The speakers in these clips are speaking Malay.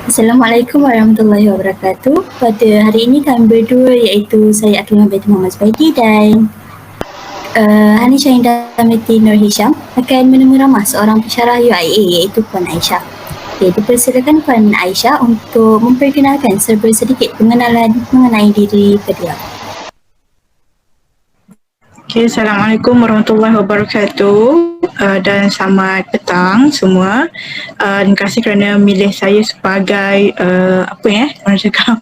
Assalamualaikum warahmatullahi wabarakatuh. Pada hari ini kami berdua iaitu saya Aklimah binti Muhammad Zubaidi dan Hani Syahinda binti Nur Hisham akan menemui ramah seorang pensyarah UIA iaitu Puan Aisyah. Okay, dipersilakan Puan Aisyah untuk memperkenalkan serba sedikit pengenalan mengenai diri beliau. Okay, Assalamualaikum warahmatullahi wabarakatuh dan selamat petang semua. Terima kasih kerana milih saya sebagai orang cakap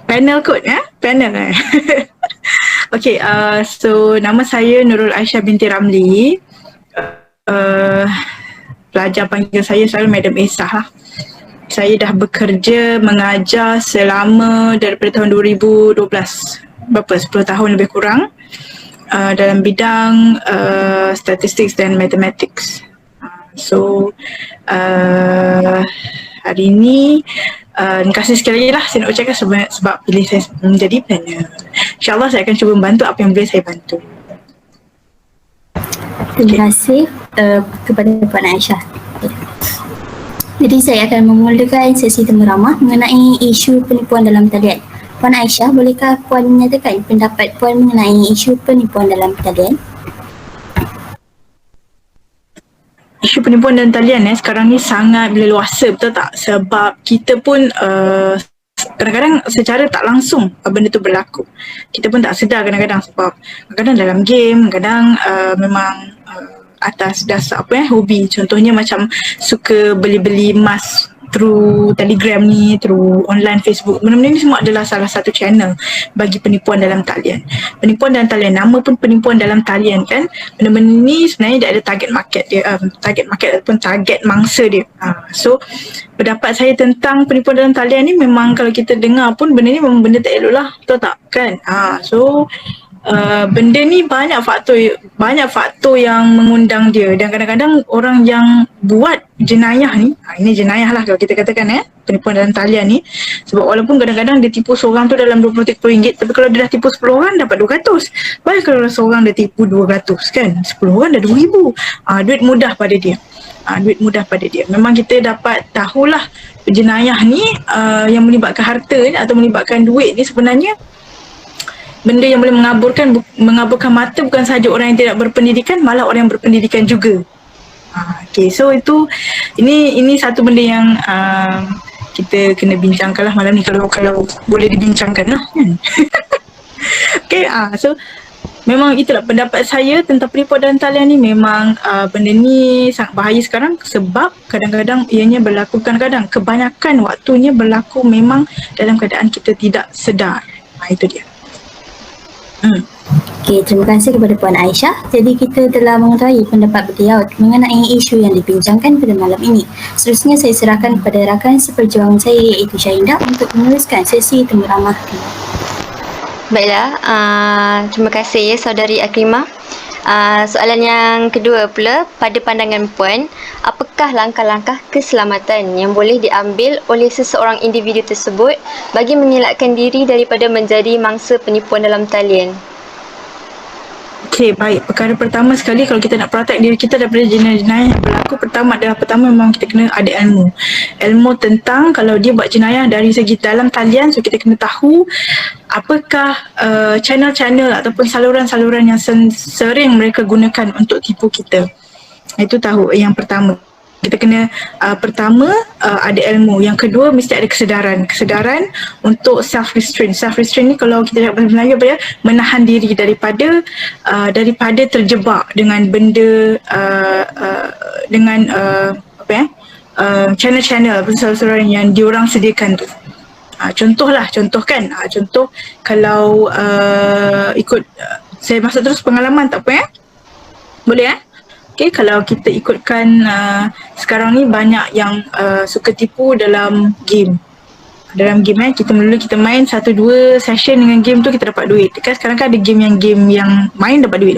panel kot panel Okay, so nama saya Nurul Aisyah binti Ramli. Pelajar panggil saya selalu Madam Esah lah. Saya dah bekerja mengajar selama daripada tahun 2012, berapa 10 tahun lebih kurang, dalam bidang statistics dan mathematics. So hari ini terima kasih sekali lagi lah saya nak ucapkan sebab pilih saya menjadi panel. InsyaAllah saya akan cuba membantu apa yang boleh saya bantu. Terima kasih kepada Puan Aisyah. Jadi saya akan memulakan sesi temu ramah mengenai isu penipuan dalam talian. Puan Aisyah, bolehkah Puan menyatakan pendapat Puan mengenai isu penipuan dalam talian? Isu penipuan dalam talian sekarang ni sangat leluasa, betul tak? Sebab kita pun kadang-kadang secara tak langsung benda tu berlaku. Kita pun tak sedar kadang-kadang sebab kadang-kadang dalam game, kadang memang atas dasar hobi. Contohnya macam suka beli-beli emas through Telegram ni, through online Facebook. Benda-benda ni semua adalah salah satu channel bagi penipuan dalam talian. Penipuan dalam talian, nama pun penipuan dalam talian kan. Benda-benda ni sebenarnya dia ada target market dia, target market ataupun target mangsa dia. So pendapat saya tentang penipuan dalam talian ni memang kalau kita dengar pun benda ni memang benda tak elok lah, betul tak kan? So benda ni banyak faktor yang mengundang dia dan kadang-kadang orang yang buat jenayah ni, ini jenayah lah kalau kita katakan penipuan dalam talian ni, sebab walaupun kadang-kadang dia tipu seorang tu dalam RM20, tapi kalau dia dah tipu 10 orang dapat 200. Baik kalau seorang dia tipu 200 kan, 10 orang dah 2,000. Duit mudah pada dia. Duit mudah pada dia. Memang kita dapat tahulah jenayah ni yang melibatkan harta ni atau melibatkan duit ni sebenarnya benda yang boleh mengaburkan mata bukan sahaja orang yang tidak berpendidikan, malah orang yang berpendidikan juga. Okay, so ini satu benda yang kita kena bincangkan lah malam ni kalau boleh dibincangkan lah kan. Okay, so memang itulah pendapat saya tentang penipuan dalam talian ni. Memang benda ni sangat bahaya sekarang sebab kadang-kadang ianya berlaku, kadang-kadang kebanyakan waktunya berlaku memang dalam keadaan kita tidak sedar. Itu dia. Okey, terima kasih kepada Puan Aisyah. Jadi kita telah mengetahui pendapat beliau mengenai isu yang dibincangkan pada malam ini. Seterusnya saya serahkan kepada rakan seperjuangan saya iaitu Syahinda untuk meneruskan sesi temu ramah. Baiklah, terima kasih saudari Aklimah. Soalan yang kedua pula, pada pandangan Puan, apakah langkah-langkah keselamatan yang boleh diambil oleh seseorang individu tersebut bagi mengelakkan diri daripada menjadi mangsa penipuan dalam talian? Okey, baik. Perkara pertama sekali kalau kita nak protect diri kita daripada jenayah yang berlaku, pertama memang kita kena ada ilmu. Ilmu tentang kalau dia buat jenayah dari segi dalam talian, so kita kena tahu apakah channel-channel ataupun saluran-saluran yang sering mereka gunakan untuk tipu kita. Itu tahu yang pertama. Kita kena pertama ada ilmu. Yang kedua mesti ada kesedaran untuk self-restraint. Self-restraint ni kalau kita nak bahasa Melayu menahan diri daripada terjebak dengan benda dengan channel-channel saluran yang diorang sediakan tu. Contoh kalau ikut saya masuk terus pengalaman tak apa boleh Okay, kalau kita ikutkan sekarang ni banyak yang suka tipu dalam game. Dalam game kita main 1-2 session dengan game tu kita dapat duit. Kan sekarang kan ada game yang main dapat duit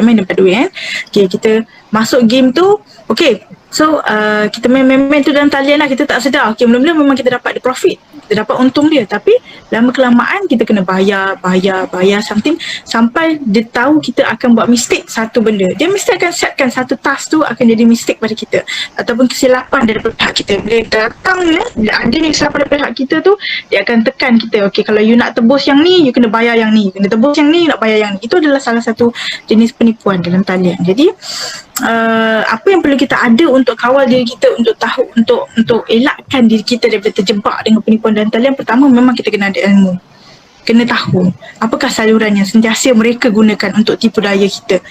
Okay, kita masuk game tu, okay. So kita main tu dalam talian lah, kita tak sedar. Okay, mula-mula memang kita dapat profit. kita dapat untung dia. Tapi lama kelamaan kita kena bayar something sampai dia tahu kita akan buat mistake satu benda. Dia mesti akan setkan satu task tu akan jadi mistake pada kita ataupun kesilapan daripada pihak kita. Bila datang bila ada ni kesilapan daripada pihak kita tu, dia akan tekan kita, okay, kalau you nak tebus yang ni, you kena bayar yang ni, kena tebus yang ni, nak bayar yang ni. Itu adalah salah satu jenis penipuan dalam talian. Jadi apa yang perlu kita ada untuk kawal diri kita, untuk tahu, untuk elakkan diri kita daripada terjebak dengan penipuan dalam talian, pertama memang kita kena ada ilmu. Kena tahu apakah saluran yang sentiasa mereka gunakan untuk tipu daya kita,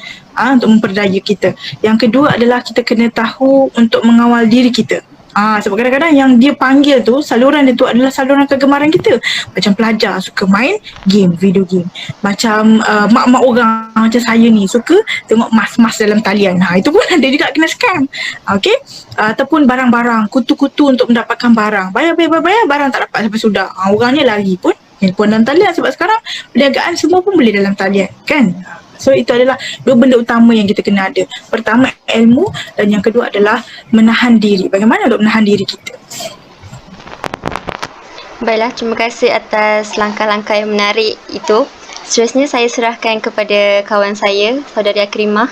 untuk memperdaya kita. Yang kedua adalah kita kena tahu untuk mengawal diri kita. Sebab kadang-kadang yang dia panggil tu, saluran dia tu adalah saluran kegemaran kita. Macam pelajar suka main game, video game. Macam mak-mak orang macam saya ni suka tengok mas-mas dalam talian. Itu pun ada juga kena scam. Okay. Ataupun barang-barang, kutu-kutu untuk mendapatkan barang. Bayar, barang tak dapat sampai sudah. Orangnya lari pun penipuan dalam talian, sebab sekarang perniagaan semua pun boleh dalam talian, kan? So itu adalah dua benda utama yang kita kena ada. Pertama ilmu, dan yang kedua adalah menahan diri. Bagaimana untuk menahan diri kita? Baiklah, terima kasih atas langkah-langkah yang menarik itu. Seterusnya saya serahkan kepada kawan saya, saudari Akrimah.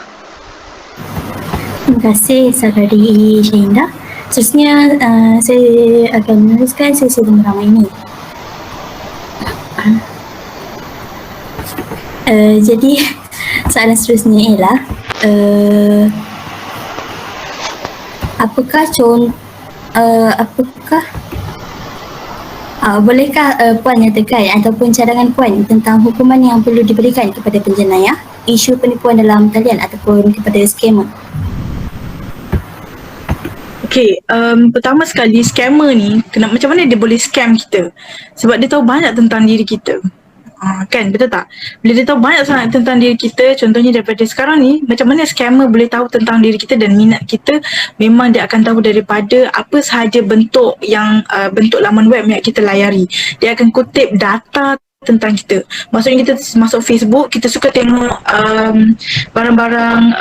Terima kasih saudari Syahinda. Seterusnya saya akan meneruskan sesi ramai ini. Jadi soalan seterusnya ialah bolehkah Puan nyatakan ataupun cadangan Puan tentang hukuman yang perlu diberikan kepada penjenayah isu penipuan dalam talian ataupun kepada scammer? Okay, pertama sekali scammer ni macam mana dia boleh scam kita? Sebab dia tahu banyak tentang diri kita. Kan, betul tak? Bila dia tahu banyak sangat tentang diri kita, contohnya daripada sekarang ni, macam mana scammer boleh tahu tentang diri kita dan minat kita? Memang dia akan tahu daripada apa sahaja bentuk bentuk laman web yang kita layari. Dia akan kutip data tentang kita. Maksudnya kita masuk Facebook, kita suka tengok barang-barang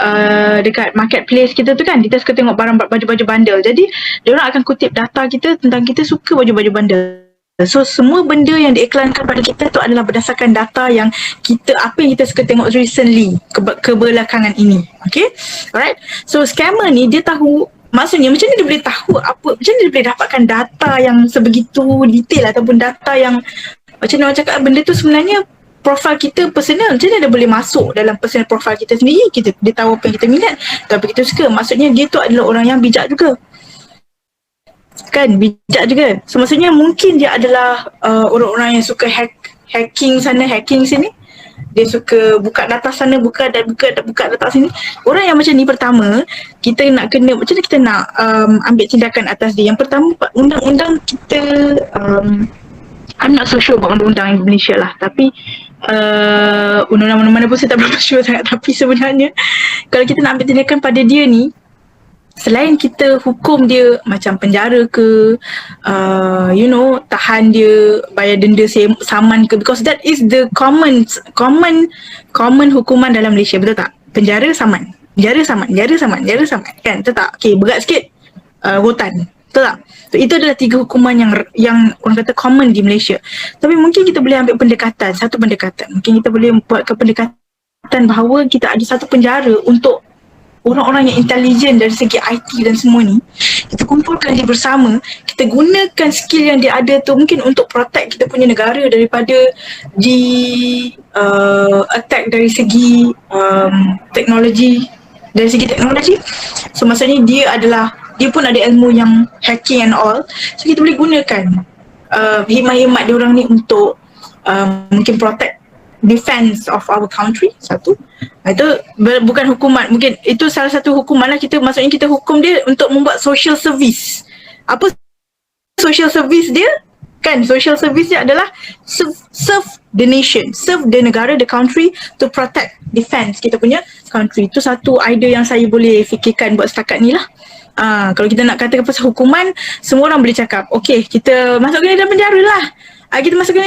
dekat marketplace kita tu kan, kita suka tengok barang baju-baju bandel. Jadi diorang akan kutip data kita tentang kita suka baju-baju bandel. So semua benda yang diiklankan pada kita tu adalah berdasarkan data yang apa yang kita suka tengok recently, kebelakangan ini. Okay, alright. So scammer ni dia tahu, maksudnya macam mana dia boleh tahu macam mana dia boleh dapatkan data yang sebegitu detail ataupun data yang macam mana orang cakap benda tu sebenarnya profil kita personal. Macam mana dia boleh masuk dalam personal profile kita sendiri? Dia tahu apa yang kita minat, tahu apa yang kita suka. Maksudnya dia tu adalah orang yang bijak juga. Kan, bijak juga. So maksudnya mungkin dia adalah orang-orang yang suka hacking sana, hacking sini. Dia suka buka data sana, buka data sini. Orang yang macam ni, pertama kita nak kena, macam mana kita nak ambil tindakan atas dia. Yang pertama, undang-undang kita I'm not so sure about undang-undang Indonesia lah, tapi undang-undang mana-mana pun saya tak berapa sure sangat. Tapi sebenarnya kalau kita nak ambil tindakan pada dia ni, selain kita hukum dia macam penjara ke, tahan dia, bayar denda saman ke, because that is the common hukuman dalam Malaysia, betul tak? Penjara saman kan, betul tak? Okay, berat sikit rotan, betul tak? So, itu adalah 3 hukuman yang orang kata common di Malaysia. Tapi mungkin kita boleh ambil satu pendekatan. Mungkin kita boleh buatkan pendekatan bahawa kita ada satu penjara untuk orang-orang yang intelijen dari segi IT dan semua ni. Kita kumpulkan dia bersama, kita gunakan skill yang dia ada tu mungkin untuk protect kita punya negara daripada attack dari segi teknologi. So maksudnya dia pun ada ilmu yang hacking and all. So kita boleh gunakan hikmat-hikmat dia orang ni untuk mungkin protect defense of our country. Satu, itu bukan hukuman, mungkin itu salah satu hukuman lah. Maksudnya kita hukum dia untuk membuat social service. Apa social service dia? Kan, social service dia adalah serve the nation, serve the negara, the country, to protect, defense kita punya country. Itu satu idea yang saya boleh fikirkan buat setakat ni lah. Kalau kita nak katakan pasal hukuman, semua orang boleh cakap, okay, kita masukkan dia dalam penjara lah. Kita masukkan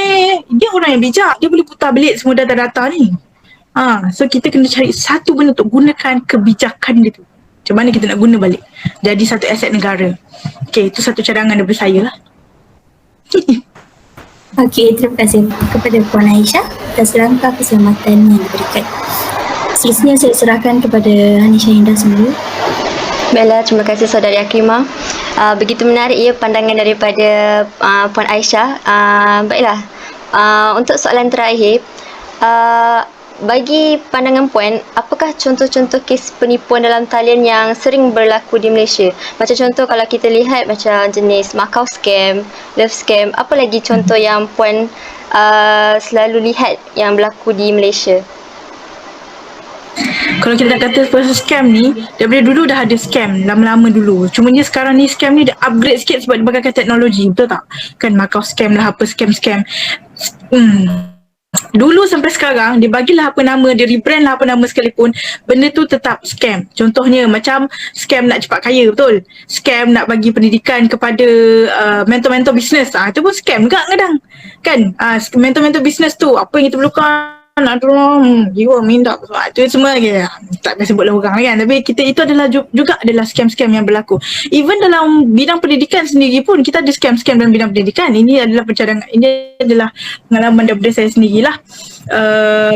dia orang yang bijak, dia boleh putar belik semua data-data ni. So kita kena cari satu benda untuk gunakan kebijakan dia tu. Macam mana kita nak guna balik jadi satu aset negara. Okay, itu satu cadangan daripada saya lah. Okey, terima kasih kepada Puan Aisyah atas langkah keselamatan yang diberikan. Seterusnya saya serahkan kepada Hanisha Indah semula. Baiklah, terima kasih saudari Akrimah. Begitu menarik ya pandangan daripada Puan Aisyah. Baiklah, untuk soalan terakhir, bagi pandangan Puan, apakah contoh-contoh kes penipuan dalam talian yang sering berlaku di Malaysia? Macam contoh kalau kita lihat macam jenis Macau scam, Love scam, apa lagi contoh yang Puan selalu lihat yang berlaku di Malaysia? Kalau kita nak kata pasal scam ni, daripada dulu dah ada scam lama-lama dulu. Cuma dia sekarang ni scam ni dah upgrade sikit sebab dia pakaikan teknologi, betul tak? Kan Macau scam lah, apa scam-scam. Dulu sampai sekarang dia bagilah apa nama, dia rebrand lah apa nama sekalipun, benda tu tetap scam. Contohnya macam scam nak cepat kaya, betul? Scam nak bagi pendidikan kepada mentor-mentor bisnes, itu pun scam juga kadang. Kan? Mentor-mentor bisnes tu apa yang kita perlukan, nak tolong jiwa minta tu semua lagi tak payah sebutlah orang kan, tapi kita itu adalah juga adalah scam-scam yang berlaku. Even dalam bidang pendidikan sendiri pun kita ada scam-scam dalam bidang pendidikan. Ini adalah pencadangan, ini adalah pengalaman daripada saya sendirilah.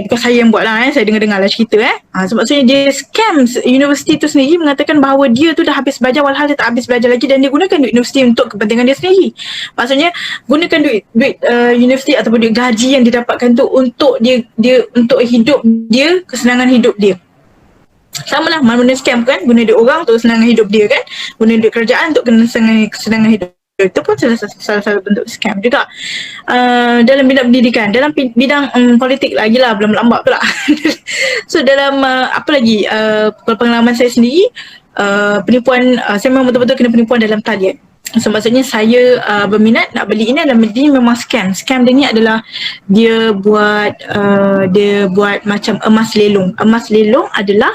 Bukan saya yang buat lah, saya dengar-dengar lah cerita sebab sebenarnya dia scam universiti tu sendiri, mengatakan bahawa dia tu dah habis belajar walhal dia tak habis belajar lagi, dan dia gunakan duit universiti untuk kepentingan dia sendiri. Maksudnya gunakan duit universiti ataupun duit gaji yang didapatkan tu untuk dia untuk hidup dia, kesenangan hidup dia. Sama lah mana scam kan, guna duit orang untuk kesenangan hidup dia kan, guna duit kerajaan untuk kesenangan hidup. Itu pun salah satu bentuk scam juga. Dalam bidang pendidikan, dalam bidang politik lagi lah, belum lambat pula. So dalam apa lagi, pengalaman saya sendiri, penipuan, saya memang betul-betul kena penipuan dalam talian. So maksudnya saya berminat nak beli ini, dan ini memang scam. Scam dia ni adalah dia buat macam emas lelong. Emas lelong adalah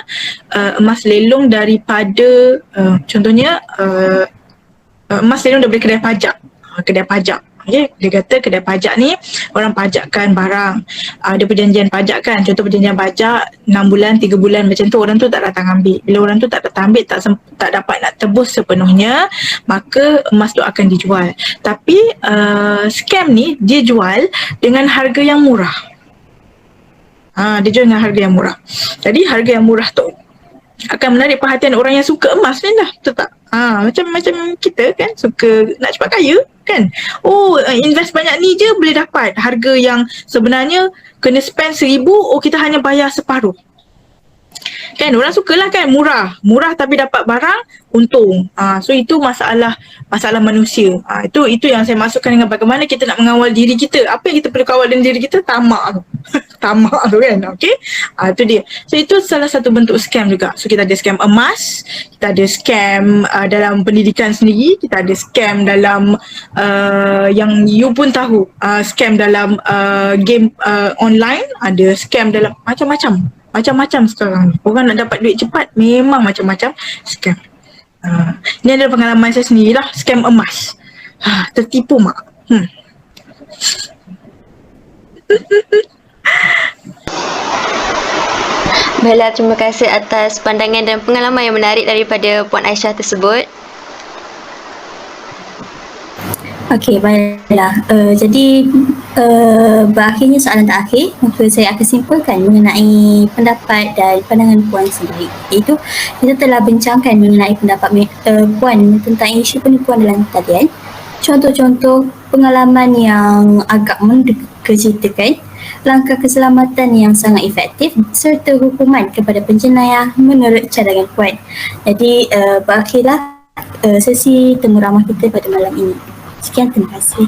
emas lelong daripada contohnya emas lelong daripada kedai pajak. Kedai pajak. Okay. Dia kata kedai pajak ni orang pajakkan barang. Ada perjanjian pajak kan. Contoh perjanjian pajak 6 bulan, 3 bulan macam tu, orang tu tak datang ambil. Bila orang tu tak datang ambil, tak dapat nak tebus sepenuhnya, maka emas tu akan dijual. Tapi scam ni dia jual dengan harga yang murah. Dia jual dengan harga yang murah. Jadi harga yang murah tu akan menarik perhatian orang yang suka emas ni lah, betul tak? Macam kita kan suka nak cepat kaya kan. Invest banyak ni je boleh dapat harga yang sebenarnya kena spend 1,000, kita hanya bayar separuh. Kan orang sukalah kan, murah tapi dapat barang untung. So itu masalah manusia. Itu yang saya masukkan dengan bagaimana kita nak mengawal diri kita. Apa yang kita perlu kawal dalam diri kita? Tamak tu. Tamak tu kan. Okey. Itu dia. So itu salah satu bentuk scam juga. So kita ada scam emas, kita ada scam dalam pendidikan sendiri, kita ada scam dalam yang you pun tahu, scam dalam game online, ada scam dalam macam-macam sekarang. Orang nak dapat duit cepat memang macam-macam scam. Ini adalah pengalaman saya sendirilah, scam emas. Tertipu mak. Baiklah, terima kasih atas pandangan dan pengalaman yang menarik daripada Puan Aisyah tersebut. Okey, baiklah. Jadi berakhirnya soalan terakhir, maka saya akan simpulkan mengenai pendapat dan pandangan Puan sendiri. Iaitu kita telah bincangkan mengenai pendapat Puan tentang isu penipuan dalam talian, contoh-contoh pengalaman yang agak mengejutkan, langkah keselamatan yang sangat efektif serta hukuman kepada penjenayah menurut cadangan Puan. Jadi berakhirlah sesi temu ramah kita pada malam ini. Sekian, terima kasih.